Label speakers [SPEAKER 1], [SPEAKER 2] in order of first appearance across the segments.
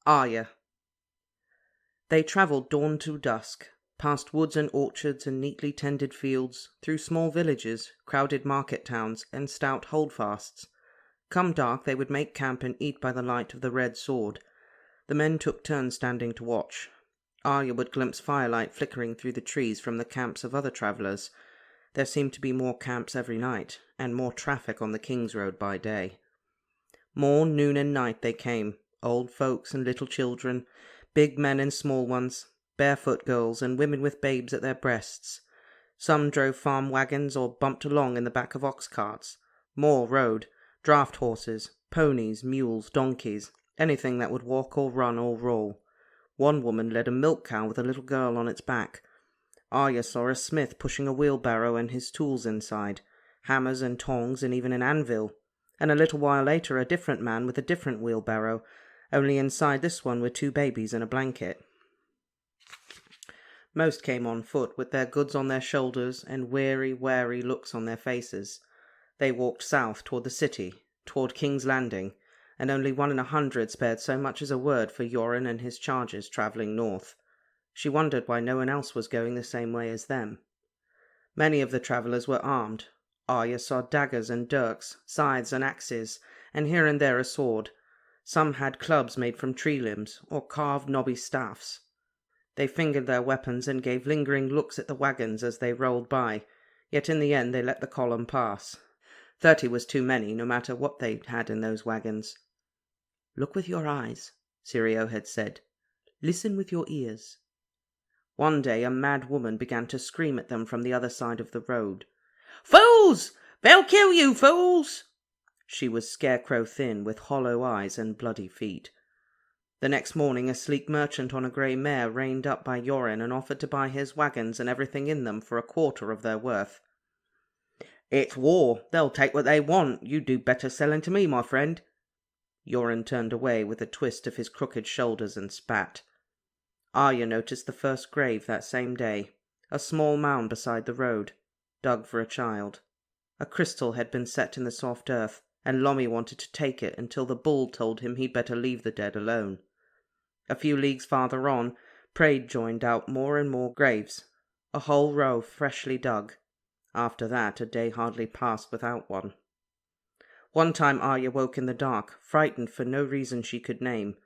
[SPEAKER 1] Arya. They travelled dawn to dusk, past woods and orchards and neatly tended fields, through small villages, crowded market towns, and stout holdfasts. Come dark, they would make camp and eat by the light of the red sword. The men took turns standing to watch. Arya would glimpse firelight flickering through the trees from the camps of other travellers. There seemed to be more camps every night, and more traffic on the King's Road by day. Morn, noon, and night they came, old folks and little children, big men and small ones, barefoot girls and women with babes at their breasts. Some drove farm wagons or bumped along in the back of ox carts. More rode, draft horses, ponies, mules, donkeys, anything that would walk or run or roll. One woman led a milk cow with a little girl on its back. Arya saw a smith pushing a wheelbarrow and his tools inside, hammers and tongs and even an anvil, and a little while later a different man with a different wheelbarrow, only inside this one were 2 babies and a blanket. Most came on foot, with their goods on their shoulders and weary, wary looks on their faces. They walked south toward the city, toward King's Landing, and only 1 in 100 spared so much as a word for Yoren and his charges travelling north. She wondered why no one else was going the same way as them. Many of the travellers were armed. Arya saw daggers and dirks, scythes and axes, and here and there a sword. Some had clubs made from tree limbs, or carved knobby staffs. They fingered their weapons and gave lingering looks at the wagons as they rolled by, yet in the end they let the column pass. 30 was too many, no matter what they had in those wagons. "Look with your eyes," Syrio had said. "Listen with your ears." One day a mad woman began to scream at them from the other side of the road. "Fools! They'll kill you, fools!" She was scarecrow thin, with hollow eyes and bloody feet. The next morning a sleek merchant on a grey mare reined up by Yoren and offered to buy his wagons and everything in them for 1/4 of their worth. "It's war. They'll take what they want. You'd do better selling to me, my friend." Yoren turned away with a twist of his crooked shoulders and spat. Arya noticed the first grave that same day, a small mound beside the road, dug for a child. A crystal had been set in the soft earth, and Lomi wanted to take it until the bull told him he'd better leave the dead alone. A few leagues farther on, Praed joined out more and more graves, a whole row freshly dug. After that, a day hardly passed without one. One time Arya woke in the dark, frightened for no reason she could name.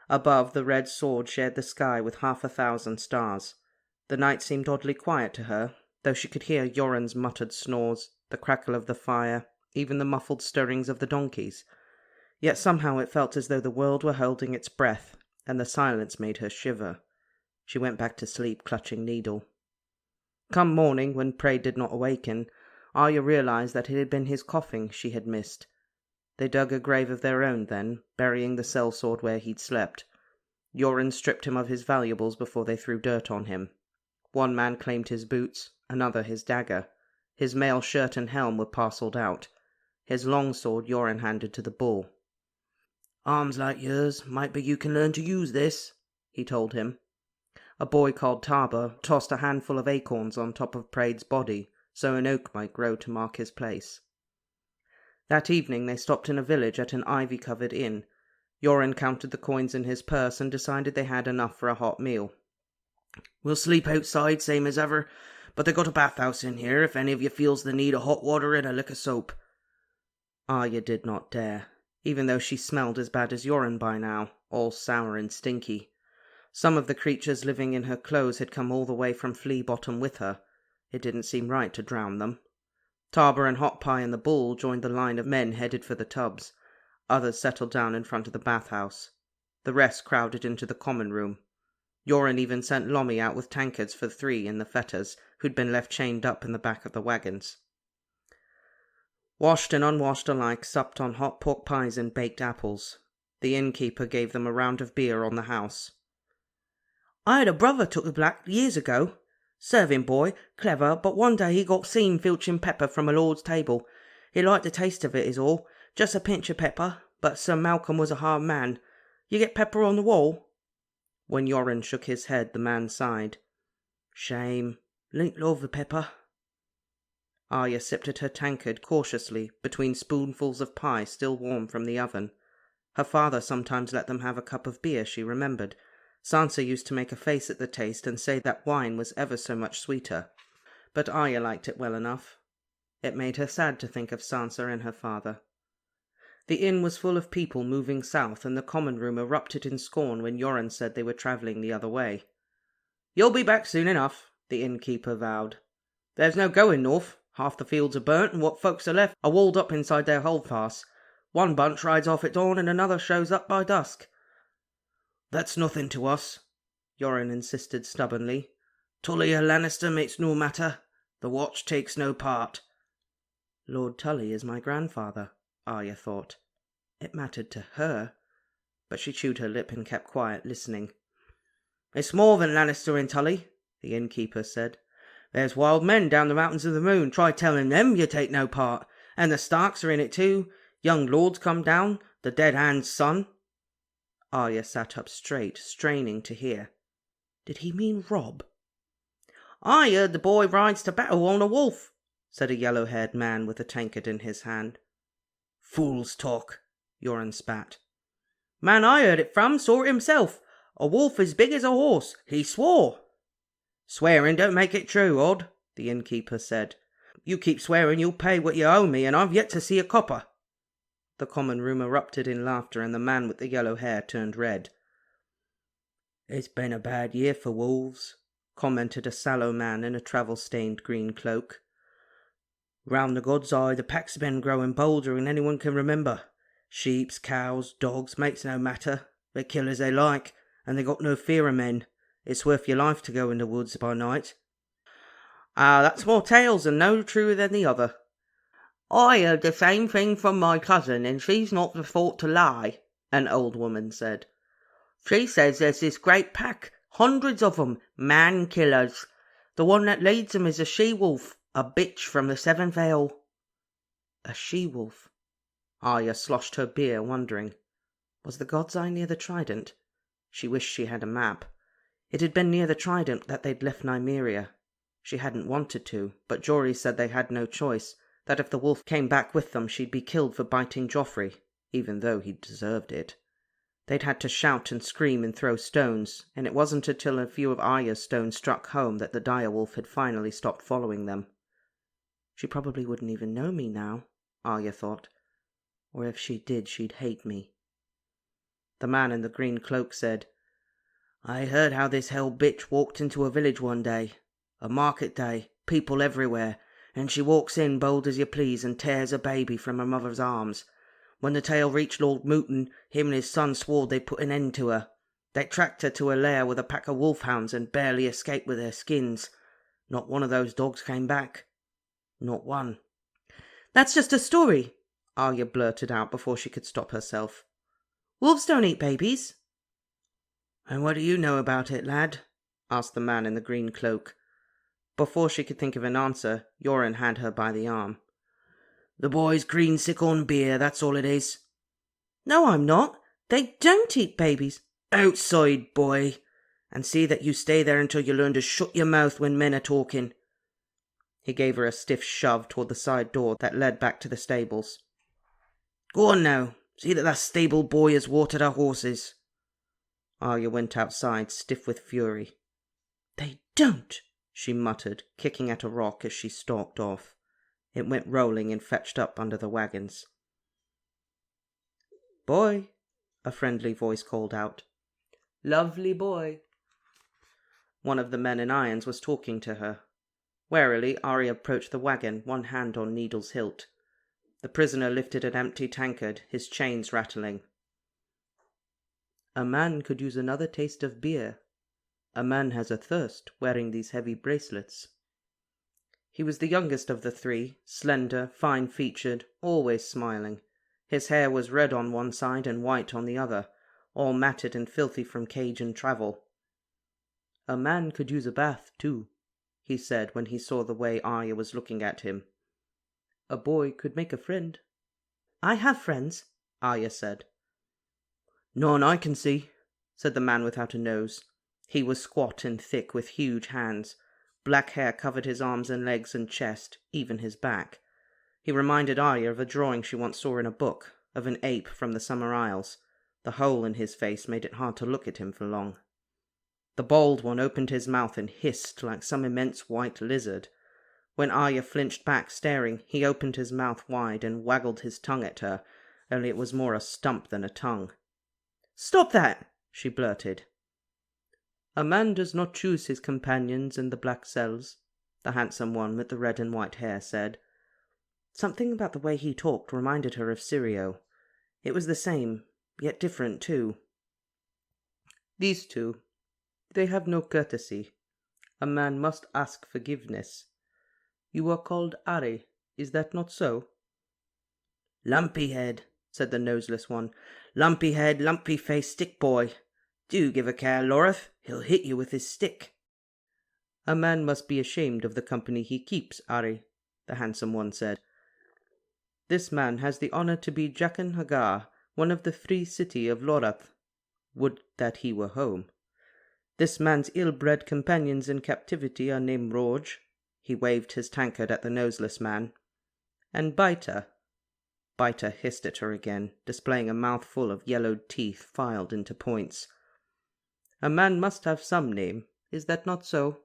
[SPEAKER 1] Above, the red sword shared the sky with 500,000 stars. The night seemed oddly quiet to her, though she could hear Yoren's muttered snores, the crackle of the fire, even the muffled stirrings of the donkeys. Yet somehow it felt as though the world were holding its breath, and the silence made her shiver. She went back to sleep, clutching needle. Come morning, when Praed did not awaken, Arya realized that it had been his coughing she had missed. They dug a grave of their own then, burying the sellsword where he'd slept. Yoren stripped him of his valuables before they threw dirt on him. One man claimed his boots, another his dagger. His mail shirt and helm were parcelled out. His longsword Yoren handed to the bull. "Arms like yours, might be you can learn to use this," he told him. A boy called Taba tossed a handful of acorns on top of Praed's body, so an oak might grow to mark his place. That evening they stopped in a village at an ivy-covered inn. Yoren counted the coins in his purse and decided they had enough for a hot meal. "We'll sleep outside, same as ever, but they got a bathhouse in here if any of you feels the need of hot water and a lick of soap." Arya did not dare, even though she smelled as bad as Yoren by now, all sour and stinky. Some of the creatures living in her clothes had come all the way from Flea Bottom with her. It didn't seem right to drown them. Taba and Hot Pie and the bull joined the line of men headed for the tubs. Others settled down in front of the bathhouse. The rest crowded into the common room. Yoren even sent Lomi out with tankards for 3 in the fetters, who'd been left chained up in the back of the wagons. Washed and unwashed alike supped on hot pork pies and baked apples. The innkeeper gave them a round of beer on the house. "I had a brother took the black years ago. Serving boy, clever, but one day he got seen filching pepper from a lord's table. He liked the taste of it is all, just a pinch of pepper, but Sir Malcolm was a hard man. You get pepper on the wall?" When Yoren shook his head, the man sighed. "Shame. Link love the pepper." Arya sipped at her tankard cautiously, between spoonfuls of pie still warm from the oven. Her father sometimes let them have a cup of beer, she remembered. Sansa used to make a face at the taste and say that wine was ever so much sweeter. But Arya liked it well enough. It made her sad to think of Sansa and her father. The inn was full of people moving south, and the common room erupted in scorn when Yoren said they were travelling the other way. "You'll be back soon enough," the innkeeper vowed. "There's no going north. Half the fields are burnt, and what folks are left are walled up inside their holdfasts. One bunch rides off at dawn, and another shows up by dusk." "That's nothing to us," Yoren insisted stubbornly. "Tully or Lannister makes no matter. The watch takes no part." Lord Tully is my grandfather, Arya thought. It mattered to her, but she chewed her lip and kept quiet, listening. "It's more than Lannister and Tully," the innkeeper said. "There's wild men down the mountains of the moon. Try telling them you take no part. And the Starks are in it too. Young lords come down, the dead hand's son." Arya sat up straight, straining to hear. Did he mean Robb? "I heard the boy rides to battle on a wolf," said a yellow-haired man with a tankard in his hand. "Fool's talk," Yoren spat. "Man I heard it from saw it himself. A wolf as big as a horse. He swore." "Swearing don't make it true, Odd," the innkeeper said. "You keep swearing you'll pay what you owe me, and I've yet to see a copper." The common room erupted in laughter, and the man with the yellow hair turned red. "It's been a bad year for wolves," commented a sallow man in a travel-stained green cloak. "Round the God's Eye the pack's been growing bolder than anyone can remember. Sheeps, cows, dogs, makes no matter. They kill as they like, and they got no fear of men. It's worth your life to go in the woods by night." "Ah, that's more tales, and no truer than the other." "I heard the same thing from my cousin, and she's not the sort to lie," an old woman said. "She says there's this great pack, hundreds of 'em, man-killers. The one that leads 'em is a she-wolf, a bitch from the Seventh Ale." A she-wolf. Arya sloshed her beer, wondering. Was the God's Eye near the Trident? She wished she had a map. It had been near the Trident that they'd left Nymeria. She hadn't wanted to, but Jory said they had no choice, that if the wolf came back with them she'd be killed for biting Joffrey, even though he'd deserved it. They'd had to shout and scream and throw stones, and it wasn't until a few of Arya's stones struck home that the direwolf had finally stopped following them. She probably wouldn't even know me now, Arya thought. Or if she did, she'd hate me. The man in the green cloak said, "I heard how this hell bitch walked into a village one day. A market day, people everywhere, and she walks in bold as you please and tears a baby from her mother's arms. When the tale reached Lord Mooton, him and his son swore they'd put an end to her. They tracked her to her lair with a pack of wolfhounds and barely escaped with their skins. Not one of those dogs came back. Not one." "That's just a story," Arya blurted out before she could stop herself. "Wolves don't eat babies." "And what do you know about it, lad?" asked the man in the green cloak. Before she could think of an answer, Yoren had her by the arm. "The boy's green sick on beer, that's all it is." "No, I'm not. They don't eat babies." "Outside, boy, and see that you stay there until you learn to shut your mouth when men are talking." He gave her a stiff shove toward the side door that led back to the stables. "Go on now, see that stable boy has watered our horses." Arya went outside, stiff with fury. "They don't," she muttered, kicking at a rock as she stalked off. It went rolling and fetched up under the wagons. "Boy," a friendly voice called out. "Lovely boy." One of the men in irons was talking to her. Warily, Arya approached the wagon, one hand on Needle's hilt. The prisoner lifted an empty tankard, his chains rattling. "A man could use another taste of beer. A man has a thirst, wearing these heavy bracelets." He was the youngest of the three, slender, fine-featured, always smiling. His hair was red on one side and white on the other, all matted and filthy from cage and travel. "A man could use a bath, too," he said when he saw the way Arya was looking at him. "A boy could make a friend." "I have friends," Arya said. "None I can see," said the man without a nose. He was squat and thick with huge hands. Black hair covered his arms and legs and chest, even his back. He reminded Arya of a drawing she once saw in a book, of an ape from the Summer Isles. The hole in his face made it hard to look at him for long. The bald one opened his mouth and hissed like some immense white lizard. When Arya flinched back, staring, he opened his mouth wide and waggled his tongue at her, only it was more a stump than a tongue. "Stop that!" she blurted. "A man does not choose his companions in the black cells," the handsome one with the red and white hair said. Something about the way he talked reminded her of Syrio. It was the same, yet different too. "These two, they have no courtesy. A man must ask forgiveness. You are called Arya, is that not so?" "Lumpy head," said the noseless one. "Lumpy head, lumpy face stick boy. Do give a care, Loreth, he'll hit you with his stick." "A man must be ashamed of the company he keeps, Arya," the handsome one said. "This man has the honour to be Jaqen H'ghar, one of the free city of Lorath. Would that he were home. This man's ill-bred companions in captivity are named Rorge," he waved his tankard at the noseless man, "and Biter." Biter hissed at her again, displaying a mouthful of yellowed teeth filed into points. "A man must have some name, is that not so?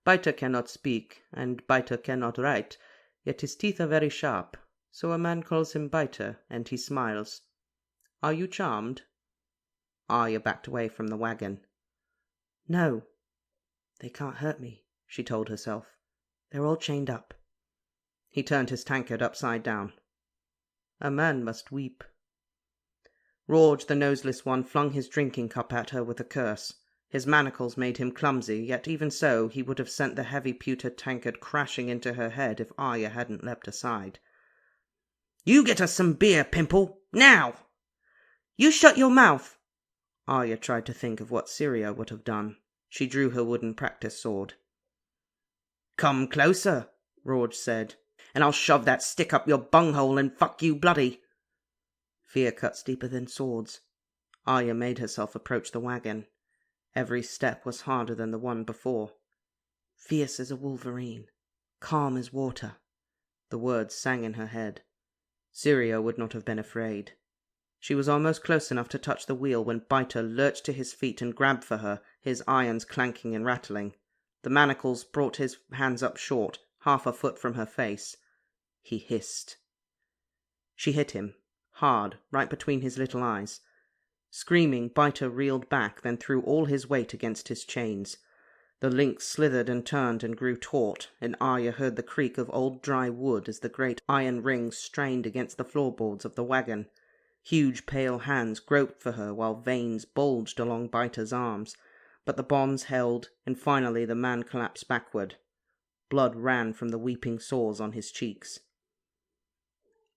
[SPEAKER 1] Biter cannot speak, and Biter cannot write, yet his teeth are very sharp, so a man calls him Biter, and he smiles. Are you charmed?" Arya backed away from the wagon. "No, they can't hurt me," she told herself. "They're all chained up." He turned his tankard upside down. "A man must weep." Rorge, the noseless one, flung his drinking cup at her with a curse. His manacles made him clumsy, yet even so he would have sent the heavy pewter tankard crashing into her head if Arya hadn't leapt aside. "You get us some beer, Pimple, now!" "You shut your mouth!" Arya tried to think of what Syria would have done. She drew her wooden practice sword. "Come closer," Rorge said, "and I'll shove that stick up your bunghole and fuck you bloody." Fear cuts deeper than swords. Arya made herself approach the wagon. Every step was harder than the one before. "Fierce as a wolverine, calm as water." The words sang in her head. Syria would not have been afraid. She was almost close enough to touch the wheel when Biter lurched to his feet and grabbed for her, his irons clanking and rattling. The manacles brought his hands up short, half a foot from her face. He hissed. She hit him, hard, right between his little eyes. Screaming, Biter reeled back, then threw all his weight against his chains. The link slithered and turned and grew taut, and Arya heard the creak of old dry wood as the great iron rings strained against the floorboards of the wagon. Huge pale hands groped for her while veins bulged along Biter's arms, but the bonds held, and finally the man collapsed backward. Blood ran from the weeping sores on his cheeks.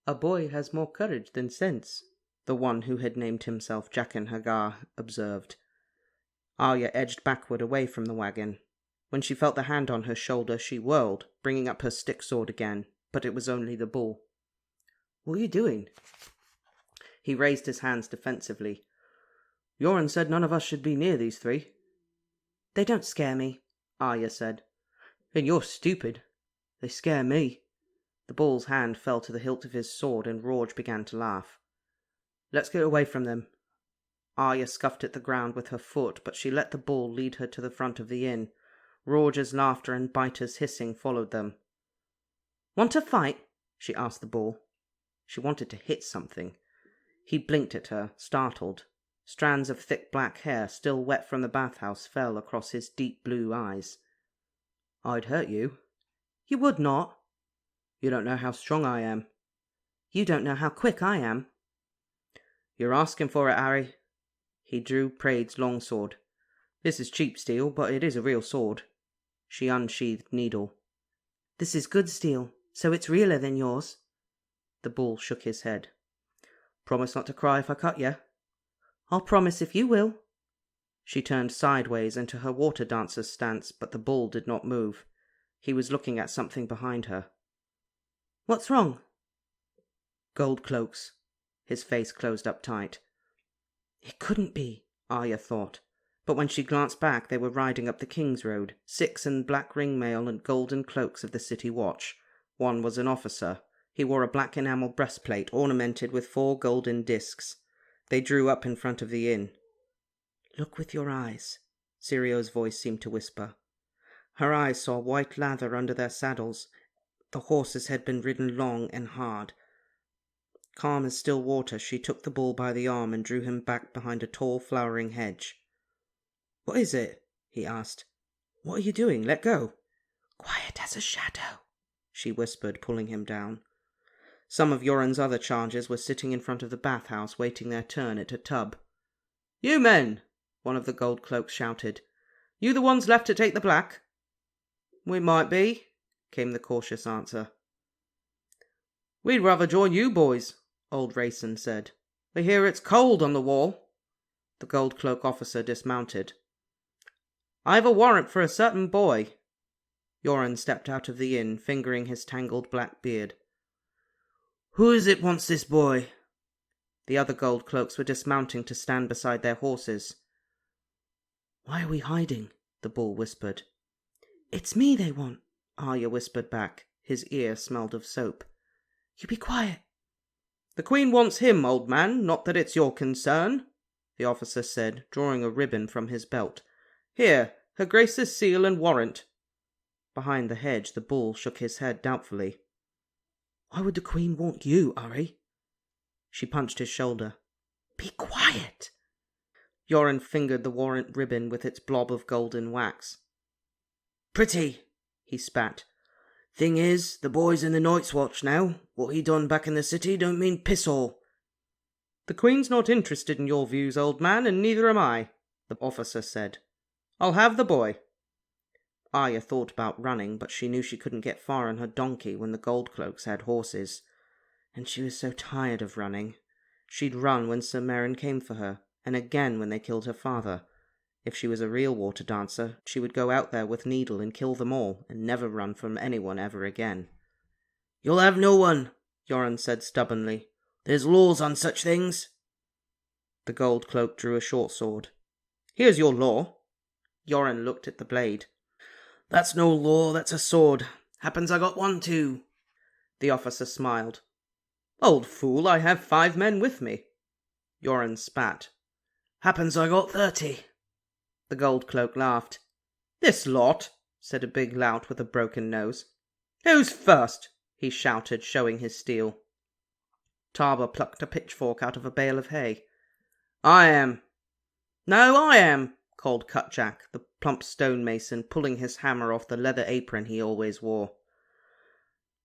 [SPEAKER 1] "A boy has more courage than sense," the one who had named himself Jaqen H'ghar observed. Arya edged backward away from the wagon. When she felt the hand on her shoulder, she whirled, bringing up her stick sword again, but it was only the bull. "What are you doing?" He raised his hands defensively. "Yoren said none of us should be near these three." "They don't scare me," Arya said. "Then you're stupid. They scare me." The bull's hand fell to the hilt of his sword, and Rorge began to laugh. "Let's get away from them." Arya scuffed at the ground with her foot, but she let the bull lead her to the front of the inn. Rorge's laughter and Biter's hissing followed them. "Want to fight?" she asked the bull. She wanted to hit something. He blinked at her, startled. Strands of thick black hair, still wet from the bathhouse, fell across his deep blue eyes. "I'd hurt you." "You would not." "You don't know how strong I am." "You don't know how quick I am." "You're asking for it, Arya." He drew Praed's longsword. "This is cheap steel, but it is a real sword." She unsheathed needle. "This is good steel, so it's realer than yours." The bull shook his head. "Promise not to cry if I cut you." "I'll promise if you will." She turned sideways into her water dancer's stance, but the bull did not move. He was looking at something behind her. "What's wrong?" "Gold cloaks." His face closed up tight. It couldn't be, Arya thought. But when she glanced back, they were riding up the King's Road, 6 in black ringmail and golden cloaks of the city watch. One was an officer. He wore a black enamel breastplate ornamented with 4 golden discs. They drew up in front of the inn. "Look with your eyes," Sirio's voice seemed to whisper. Her eyes saw white lather under their saddles. The horses had been ridden long and hard. Calm as still water, she took the bull by the arm and drew him back behind a tall flowering hedge. "What is it?" he asked. "What are you doing? Let go." "Quiet as a shadow," she whispered, pulling him down. Some of Yoren's other chargers were sitting in front of the bathhouse, waiting their turn at a tub. "You men," one of the gold cloaks shouted. "You the ones left to take the black?" "We might be," came the cautious answer. "We'd rather join you boys," old Rayson said. "We hear it's cold on the wall." The gold cloak officer dismounted. "I've a warrant for a certain boy." Yoren stepped out of the inn, fingering his tangled black beard. "Who is it wants this boy?" The other gold cloaks were dismounting to stand beside their horses. "Why are we hiding?" the bull whispered. "It's me they want," Arya whispered back. His ear smelled of soap. "You be quiet." "The Queen wants him, old man, not that it's your concern," the officer said, drawing a ribbon from his belt. "Here, Her Grace's seal and warrant." Behind the hedge, the bull shook his head doubtfully. "Why would the Queen want you, Arya?" She punched his shoulder. "Be quiet." Yoren fingered the warrant ribbon with its blob of golden wax. "Pretty," he spat. "Thing is, the boy's in the Night's Watch now. What he done back in the city don't mean piss all." "The Queen's not interested in your views, old man, and neither am I," the officer said. "I'll have the boy." Arya thought about running, but she knew she couldn't get far on her donkey when the gold cloaks had horses. And she was so tired of running. She'd run when Sir Meryn came for her, and again when they killed her father. If she was a real water dancer, she would go out there with Needle and kill them all, and never run from anyone ever again. "You'll have no one," Yoren said stubbornly. "There's laws on such things." The gold cloak drew a short sword. "Here's your law." Yoren looked at the blade. "That's no law, that's a sword. Happens I got one too." The officer smiled. "Old fool, I have 5 men with me." Yoren spat. "Happens I got 30. The gold cloak laughed. "This lot," said a big lout with a broken nose. "Who's first?" he shouted, showing his steel. Taba plucked a pitchfork out of a bale of hay. "I am." "No, I am," called Cutjack, the plump stonemason, pulling his hammer off the leather apron he always wore.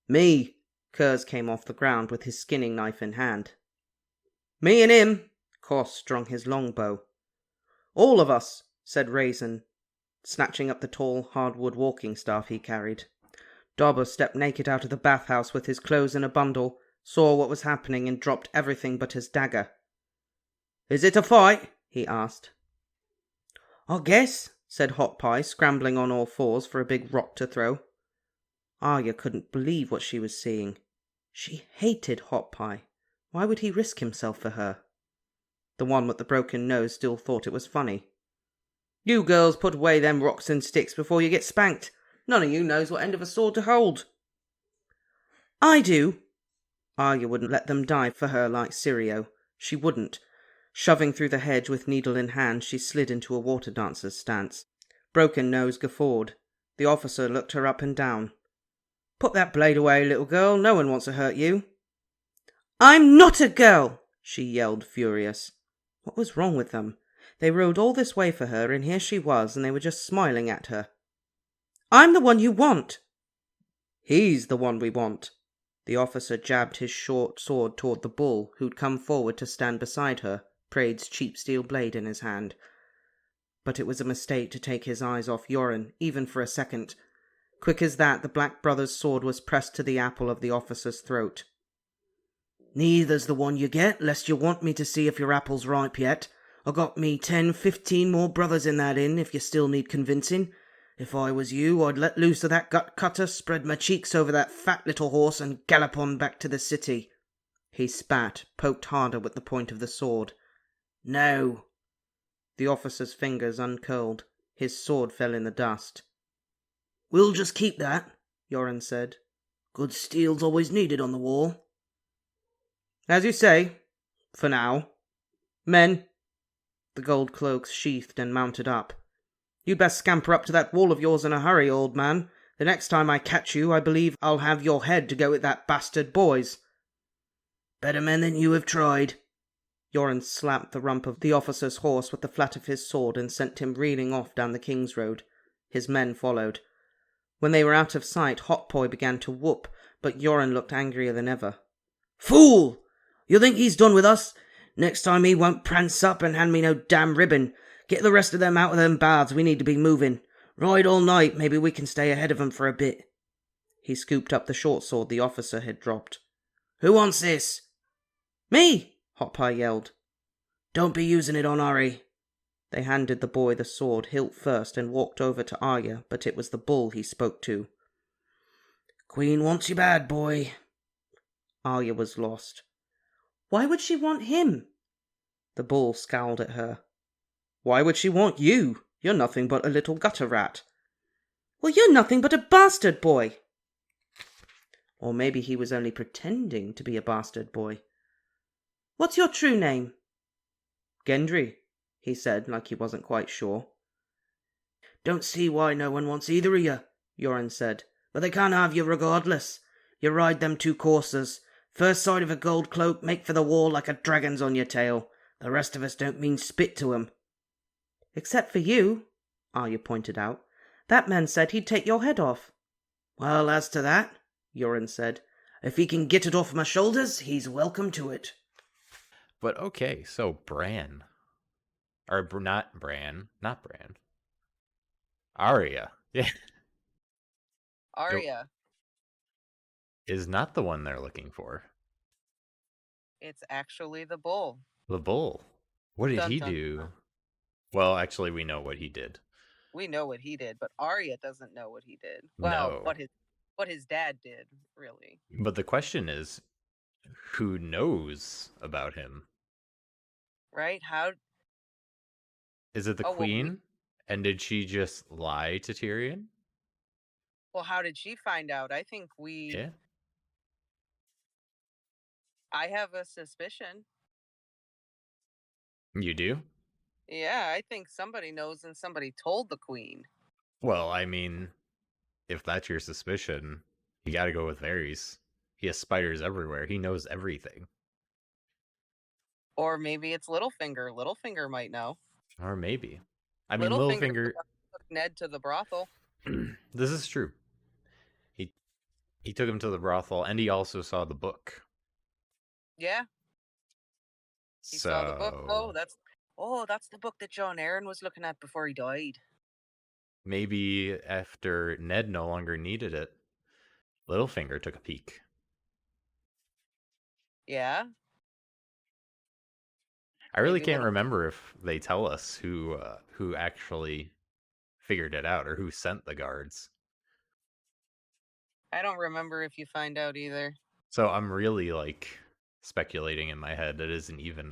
[SPEAKER 1] "Me," Kurz came off the ground with his skinning knife in hand. "Me and him," Kos strung his longbow. "All of us," said Raisin, snatching up the tall hardwood walking staff he carried. Dobber stepped naked out of the bathhouse with his clothes in a bundle, saw what was happening and dropped everything but his dagger. "Is it a fight?" he asked. "I guess," said Hot Pie, scrambling on all fours for a big rock to throw. Arya couldn't believe what she was seeing. She hated Hot Pie. Why would he risk himself for her? The one with the broken nose still thought it was funny. "You girls put away them rocks and sticks before you get spanked. None of you knows what end of a sword to hold." "I do." Arya wouldn't let them die for her like Sirio. She wouldn't. Shoving through the hedge with needle in hand, she slid into a water dancer's stance. Broken Nose guffawed. The officer looked her up and down. "Put that blade away, little girl. No one wants to hurt you." "I'm not a girl!" she yelled, furious. What was wrong with them? They rode all this way for her, and here she was, and they were just smiling at her. "I'm the one you want." "He's the one we want." The officer jabbed his short sword toward the bull, who'd come forward to stand beside her, Praed's cheap steel blade in his hand. But it was a mistake to take his eyes off Yoren, even for a second. Quick as that, the Black Brother's sword was pressed to the apple of the officer's throat. "Neither's the one you get, lest you want me to see if your apple's ripe yet. I got me 10-15 more brothers in that inn, if you still need convincing. If I was you, I'd let loose of that gut cutter, spread my cheeks over that fat little horse, and gallop on back to the city." He spat, poked harder with the point of the sword. "No." The officer's fingers uncurled. His sword fell in the dust. "We'll just keep that," Yoren said. "Good steel's always needed on the wall." "As you say, for now." Men! The gold cloaks sheathed and mounted up. You'd best scamper up to that wall of yours in a hurry, old man. The next time I catch you, I believe I'll have your head to go with that bastard boy's. Better men than you have tried. Yoren slapped the rump of the officer's horse with the flat of his sword and sent him reeling off down the King's Road. His men followed. When they were out of sight, Hotboy began to whoop, but Yoren looked angrier than ever. Fool! You think he's done with us? Next time he won't prance up and hand me no damn ribbon. Get the rest of them out of them baths, we need to be moving. Ride all night, maybe we can stay ahead of them for a bit. He scooped up the short sword the officer had dropped. Who wants this? Me! Hotpie yelled. Don't be using it on Arya. They handed the boy the sword, hilt first, and walked over to Arya, but it was the bull he spoke to. Queen wants you bad, boy. Arya was lost. Why would she want him? The bull scowled at her. Why would she want you? You're nothing but a little gutter rat. Well, you're nothing but a bastard boy. Or maybe he was only pretending to be a bastard boy. What's your true name? Gendry, he said, like he wasn't quite sure. Don't see why no one wants either of you, Yoren said, but they can't have you regardless. You ride them two coursers. First sight of a gold cloak, make for the wall like a dragon's on your tail. The rest of us don't mean spit to 'em. Except for you, Arya pointed out. That man said he'd take your head off. Well, as to that, Yoren said, if he can get it off my shoulders, he's welcome to it.
[SPEAKER 2] But okay, so Bran. Or not Bran. Arya. Yeah.
[SPEAKER 3] Arya.
[SPEAKER 2] Is not the one they're looking for.
[SPEAKER 3] It's actually the bull.
[SPEAKER 2] The bull. What did
[SPEAKER 3] Dun,
[SPEAKER 2] he
[SPEAKER 3] dun,
[SPEAKER 2] do?
[SPEAKER 3] dun.
[SPEAKER 2] Well, actually, we know what he did.
[SPEAKER 3] We know what he did, but Arya doesn't know what he did. Well,
[SPEAKER 2] No.
[SPEAKER 3] what his dad did, really.
[SPEAKER 2] But the question is, who knows about him?
[SPEAKER 3] Right? How?
[SPEAKER 2] Is it the queen? And did she just lie to Tyrion?
[SPEAKER 3] Well, how did she find out? I think
[SPEAKER 2] Yeah.
[SPEAKER 3] I have a suspicion.
[SPEAKER 2] You do?
[SPEAKER 3] Yeah, I think somebody knows and somebody told the queen.
[SPEAKER 2] Well, I mean, if that's your suspicion, you gotta go with Varys. He has spiders everywhere. He knows everything.
[SPEAKER 3] Or maybe it's Littlefinger. Littlefinger might know.
[SPEAKER 2] Or maybe. I mean,
[SPEAKER 3] Littlefinger took Ned to the brothel.
[SPEAKER 2] This is true. He took him to the brothel, and he also saw the book.
[SPEAKER 3] Yeah. He saw the book. That's the book that John Arryn was looking at before he died.
[SPEAKER 2] Maybe after Ned no longer needed it, Littlefinger took a peek.
[SPEAKER 3] Yeah.
[SPEAKER 2] I really can't remember if they tell us who actually figured it out or who sent the guards.
[SPEAKER 3] I don't remember if you find out either.
[SPEAKER 2] So I'm really speculating in my head. It isn't even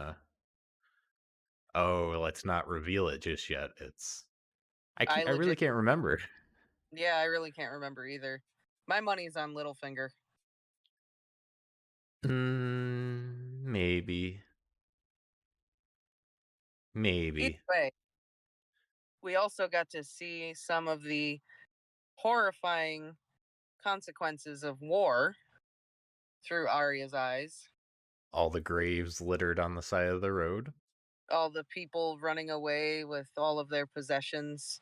[SPEAKER 2] let's not reveal it just yet. I really can't remember.
[SPEAKER 3] Yeah, I really can't remember either. My money's on Littlefinger.
[SPEAKER 2] Maybe.
[SPEAKER 3] Either way, we also got to see some of the horrifying consequences of war through Arya's eyes.
[SPEAKER 2] All the graves littered on the side of the road.
[SPEAKER 3] All the people running away with all of their possessions.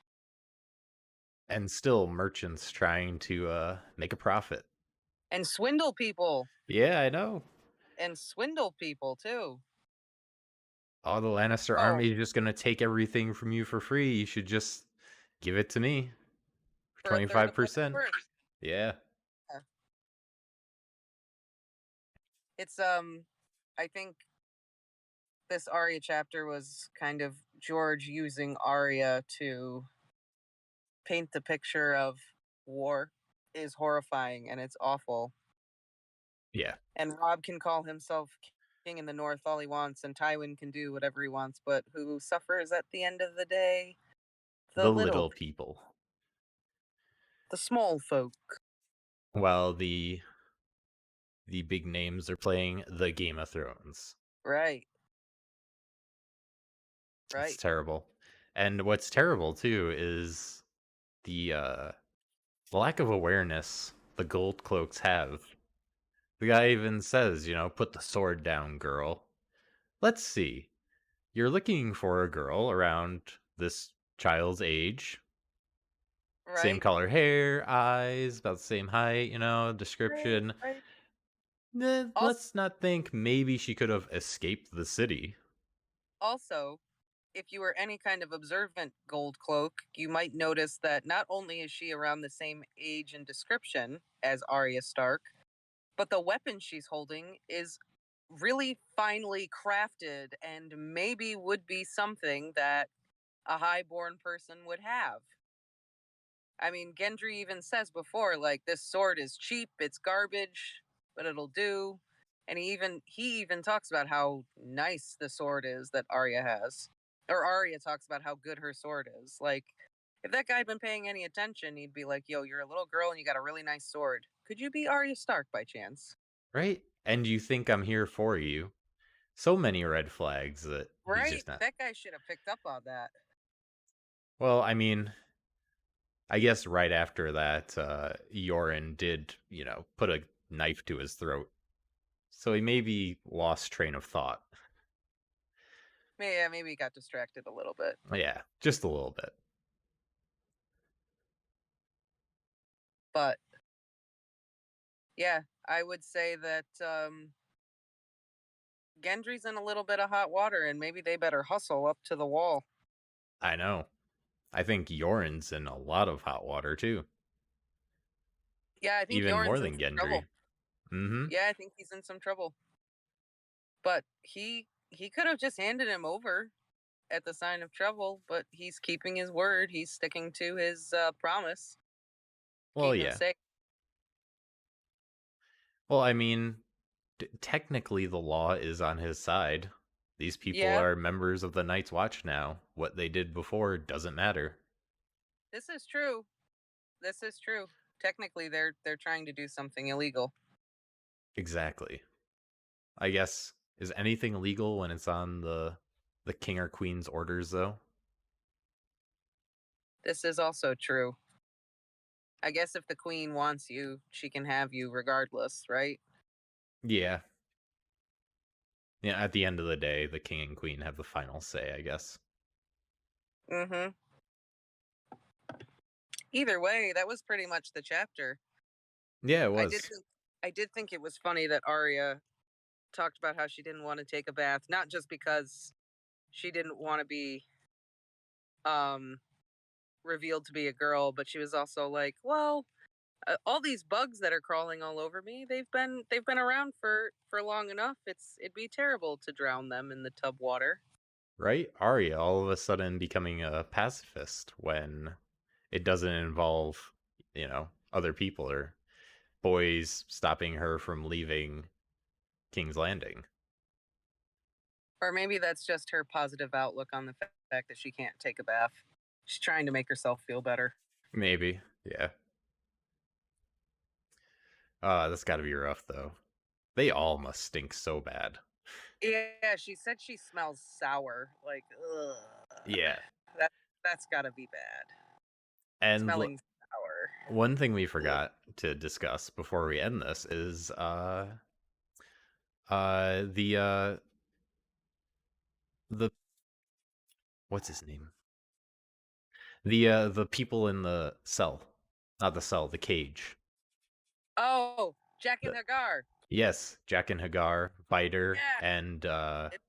[SPEAKER 2] And still merchants trying to make a profit.
[SPEAKER 3] And swindle people.
[SPEAKER 2] Yeah, I know.
[SPEAKER 3] And swindle people, too.
[SPEAKER 2] Oh, the Lannister army is just going to take everything from you for free. You should just give it to me. For 25%. Yeah.
[SPEAKER 3] It's, I think this Arya chapter was kind of George using Arya to paint the picture of war is horrifying and it's awful.
[SPEAKER 2] Yeah.
[SPEAKER 3] And Robb can call himself king in the north all he wants, and Tywin can do whatever he wants, but who suffers at the end of the day?
[SPEAKER 2] The little people.
[SPEAKER 3] The small folk.
[SPEAKER 2] While the big names are playing the Game of Thrones.
[SPEAKER 3] Right.
[SPEAKER 2] It's
[SPEAKER 3] Right.
[SPEAKER 2] terrible. And what's terrible too is the lack of awareness the gold cloaks have. The guy even says, put the sword down, girl. Let's see. You're looking for a girl around this child's age. Same
[SPEAKER 3] Right.
[SPEAKER 2] color hair, eyes, about the same height,
[SPEAKER 3] Right.
[SPEAKER 2] description.
[SPEAKER 3] Right. Also,
[SPEAKER 2] Let's not think maybe she could have escaped the city.
[SPEAKER 3] also, if you were any kind of observant gold cloak, you might notice that not only is she around the same age and description as Arya Stark, but the weapon she's holding is really finely crafted and maybe would be something that a highborn person would have. I mean, Gendry even says before, like, this sword is cheap, it's garbage, but it'll do. And he even talks about how nice the sword is that Arya has. Or Arya talks about how good her sword is. Like, if that guy had been paying any attention, he'd be like, yo, you're a little girl and you got a really nice sword. Could you be Arya Stark by chance?
[SPEAKER 2] Right? And you think I'm here for you. So many red flags that he's
[SPEAKER 3] Right?
[SPEAKER 2] just not.
[SPEAKER 3] That guy should have picked up on that.
[SPEAKER 2] Well, I mean, I guess right after that, Yoren did, put a knife to his throat. So he maybe lost train of thought.
[SPEAKER 3] Yeah, maybe he got distracted a little bit.
[SPEAKER 2] Yeah, just a little bit.
[SPEAKER 3] But yeah, I would say that Gendry's in a little bit of hot water and maybe they better hustle up to the wall.
[SPEAKER 2] I know. I think Yoren's in a lot of hot water too.
[SPEAKER 3] Yeah, I think
[SPEAKER 2] Even more
[SPEAKER 3] Yoren's in
[SPEAKER 2] than
[SPEAKER 3] some trouble.
[SPEAKER 2] Gendry. Mm-hmm.
[SPEAKER 3] Yeah, I think he's in some trouble. But he could have just handed him over at the sign of trouble, but he's keeping his word. He's sticking to his promise.
[SPEAKER 2] Well,
[SPEAKER 3] Keep him
[SPEAKER 2] yeah.
[SPEAKER 3] safe.
[SPEAKER 2] Well, I mean, technically the law is on his side. These people
[SPEAKER 3] Yeah,
[SPEAKER 2] are members of the Night's Watch now. What they did before doesn't matter.
[SPEAKER 3] this is true. This is true. Technically they're trying to do something illegal.
[SPEAKER 2] Exactly. I guess is anything illegal when it's on the king or queen's orders though?
[SPEAKER 3] This is also true. I guess if the queen wants you, she can have you regardless, right?
[SPEAKER 2] Yeah. Yeah, at the end of the day, the king and queen have the final say, I guess.
[SPEAKER 3] Mhm. Either way, that was pretty much the chapter.
[SPEAKER 2] Yeah, it
[SPEAKER 3] I did
[SPEAKER 2] was.
[SPEAKER 3] think I did think it was funny that Arya talked about how she didn't want to take a bath, not just because she didn't want to be um revealed to be a girl, but she was also like, well, all these bugs that are crawling all over me, they've been around for long enough. It'd be terrible to drown them in the tub water.
[SPEAKER 2] Right? Arya all of a sudden becoming a pacifist when it doesn't involve, other people or boys stopping her from leaving King's Landing.
[SPEAKER 3] Or maybe that's just her positive outlook on the fact that she can't take a bath. She's trying to make herself feel better.
[SPEAKER 2] Maybe. Yeah. That's got to be rough though. They all must stink so bad.
[SPEAKER 3] Yeah, she said she smells sour. Like, ugh.
[SPEAKER 2] Yeah.
[SPEAKER 3] That that's gotta be bad.
[SPEAKER 2] And
[SPEAKER 3] Smelling sour.
[SPEAKER 2] one thing we forgot to discuss before we end this is the what's his name? The people in the cell. Not the cell, the cage.
[SPEAKER 3] Oh, Jack and
[SPEAKER 2] The,
[SPEAKER 3] Hagar.
[SPEAKER 2] yes, Jack and Hagar, Biter,
[SPEAKER 3] Yeah.
[SPEAKER 2] and
[SPEAKER 3] It's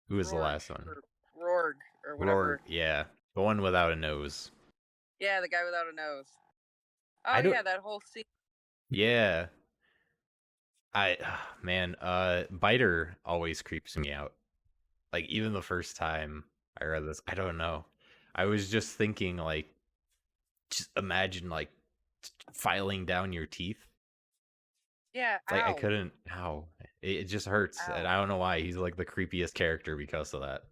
[SPEAKER 2] who was the
[SPEAKER 3] Rorg
[SPEAKER 2] last one?
[SPEAKER 3] or Rorg or
[SPEAKER 2] Roar,
[SPEAKER 3] whatever.
[SPEAKER 2] yeah. The one without a nose.
[SPEAKER 3] Yeah, the guy without a nose. Oh
[SPEAKER 2] I don't
[SPEAKER 3] yeah, that whole scene.
[SPEAKER 2] Yeah. Man, Biter always creeps me out. Like even the first time I read this, I don't know. I was just thinking like just imagine like filing down your teeth.
[SPEAKER 3] Yeah,
[SPEAKER 2] Like I
[SPEAKER 3] ow.
[SPEAKER 2] couldn't how it just hurts and
[SPEAKER 3] Ow.
[SPEAKER 2] I don't know why. He's like the creepiest character because of that.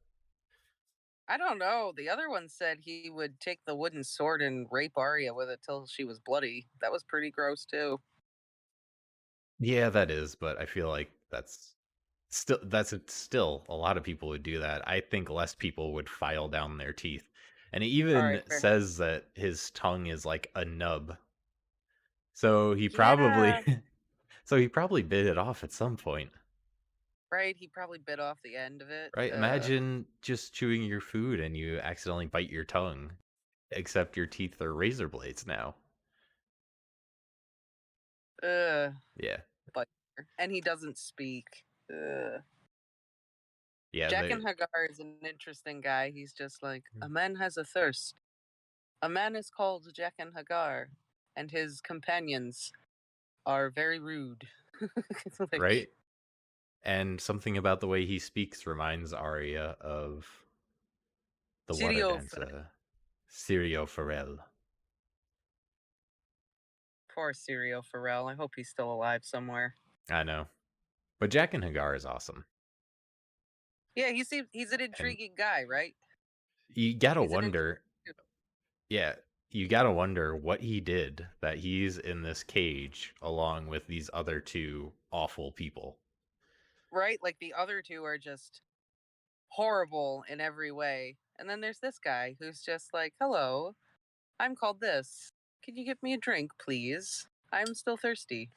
[SPEAKER 3] I don't know. The other one said he would take the wooden sword and rape Arya with it till she was bloody. That was pretty gross too.
[SPEAKER 2] Yeah, that is, but I feel like that's Still a lot of people would do that. I think less people would file down their teeth. And it
[SPEAKER 3] All right,
[SPEAKER 2] even
[SPEAKER 3] fair.
[SPEAKER 2] says that his tongue is like a nub. So he probably
[SPEAKER 3] Yeah,
[SPEAKER 2] so he probably bit it off at some point.
[SPEAKER 3] right. He probably bit off the end of it.
[SPEAKER 2] Right? Imagine just chewing your food and you accidentally bite your tongue. Except your teeth are razor blades now.
[SPEAKER 3] Uh,
[SPEAKER 2] Yeah.
[SPEAKER 3] but and he doesn't speak.
[SPEAKER 2] Yeah,
[SPEAKER 3] Jaqen Hagar is an interesting guy. He's just like, a man has a thirst. A man is called Jaqen Hagar, and his companions are very rude. Like,
[SPEAKER 2] right? And something about the way he speaks reminds Arya of the water
[SPEAKER 3] Sirio,
[SPEAKER 2] dancer, Sirio Farrell.
[SPEAKER 3] poor Sirio Farrell. I hope he's still alive somewhere.
[SPEAKER 2] I know. But Jaqen Hagar is awesome.
[SPEAKER 3] Yeah, he's an
[SPEAKER 2] And
[SPEAKER 3] intriguing guy, right?
[SPEAKER 2] you gotta
[SPEAKER 3] He's an
[SPEAKER 2] wonder, yeah, you gotta wonder what he did that he's in this cage along with these other two awful people.
[SPEAKER 3] right? Like the other two are just horrible in every way. And then there's this guy who's just like, hello, I'm called this. Can you give me a drink, please? I'm still thirsty.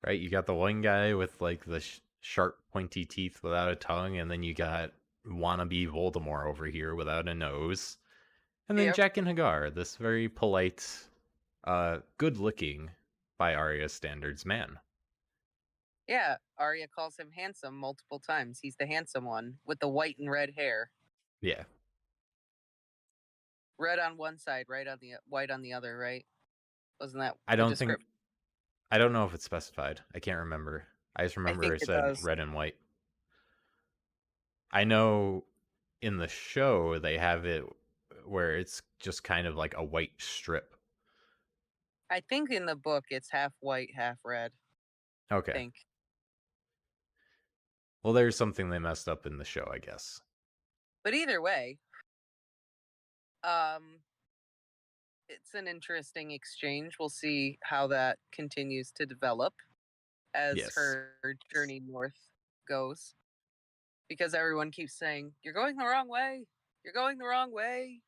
[SPEAKER 2] Right? You got the one guy with like the sharp, pointy teeth without a tongue, and then you got wannabe Voldemort over here without a nose. And then
[SPEAKER 3] Yep.
[SPEAKER 2] Jaqen Hagar, this very polite, good-looking, by Arya's standards, man.
[SPEAKER 3] Yeah, Arya calls him handsome multiple times. He's the handsome one with the white and red hair.
[SPEAKER 2] Yeah.
[SPEAKER 3] Red on one side, right on the white on the other, right? Wasn't that
[SPEAKER 2] I
[SPEAKER 3] the
[SPEAKER 2] don't think
[SPEAKER 3] description?
[SPEAKER 2] I don't know if it's specified. I can't remember. I just
[SPEAKER 3] I
[SPEAKER 2] remember
[SPEAKER 3] think
[SPEAKER 2] it
[SPEAKER 3] it
[SPEAKER 2] said
[SPEAKER 3] does.
[SPEAKER 2] red and white. I know in the show they have it where it's just kind of like a white strip.
[SPEAKER 3] I think in the book it's half white, half red. I
[SPEAKER 2] Okay.
[SPEAKER 3] think.
[SPEAKER 2] Well, there's something they messed up in the show, I guess.
[SPEAKER 3] But either way, um, it's an interesting exchange. We'll see how that continues to develop as
[SPEAKER 2] Yes.
[SPEAKER 3] her journey north goes. Because everyone keeps saying, you're going the wrong way. You're going the wrong way.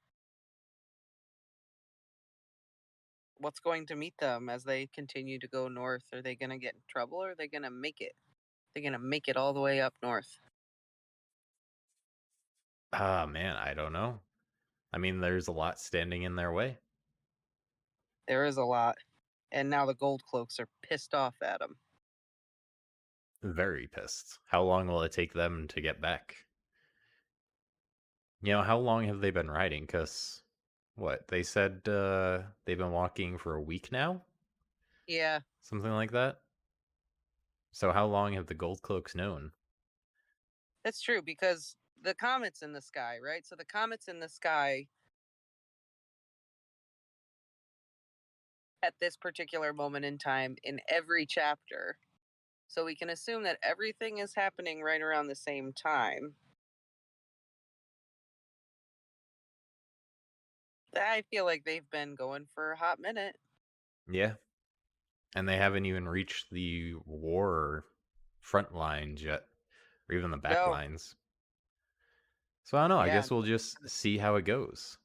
[SPEAKER 3] What's going to meet them as they continue to go north? Are they going to get in trouble or are they going to make it? They're going to make it all the way up north.
[SPEAKER 2] Ah, man, I don't know. I mean, there's a lot standing in their way.
[SPEAKER 3] There is a lot. And now the gold cloaks are pissed off at them.
[SPEAKER 2] Very pissed. How long will it take them to get back? You know, how long have they been riding? Because, what, they said they've been walking for a week now?
[SPEAKER 3] Yeah,
[SPEAKER 2] Something like that? So how long have the Gold Cloaks known?
[SPEAKER 3] that's true because the comet's in the sky, right? So the comet's in the sky at this particular moment in time in every chapter. So we can assume that everything is happening right around the same time. I feel like they've been going for a hot minute.
[SPEAKER 2] Yeah. And they haven't even reached the war front lines yet, or even the back
[SPEAKER 3] No,
[SPEAKER 2] lines. So I don't know. I
[SPEAKER 3] yeah,
[SPEAKER 2] guess we'll just see how it goes.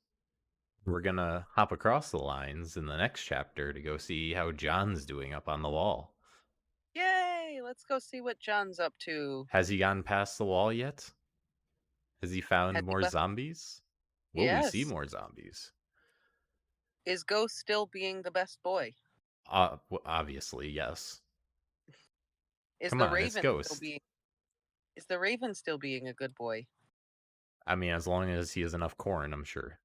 [SPEAKER 2] We're gonna hop across the lines in the next chapter to go see how John's doing up on the wall.
[SPEAKER 3] yay! Let's go see what John's up to.
[SPEAKER 2] Has he gone past the wall yet? Has he found
[SPEAKER 3] Has he
[SPEAKER 2] more
[SPEAKER 3] left?
[SPEAKER 2] zombies? Will we see
[SPEAKER 3] Yes.
[SPEAKER 2] more zombies?
[SPEAKER 3] Is Ghost still being the best boy?
[SPEAKER 2] Obviously, yes.
[SPEAKER 3] Is
[SPEAKER 2] Come
[SPEAKER 3] the
[SPEAKER 2] on, it's
[SPEAKER 3] Raven still
[SPEAKER 2] Ghost.
[SPEAKER 3] being? Is the Raven still being a good boy?
[SPEAKER 2] I mean, as long as he has enough corn, I'm sure.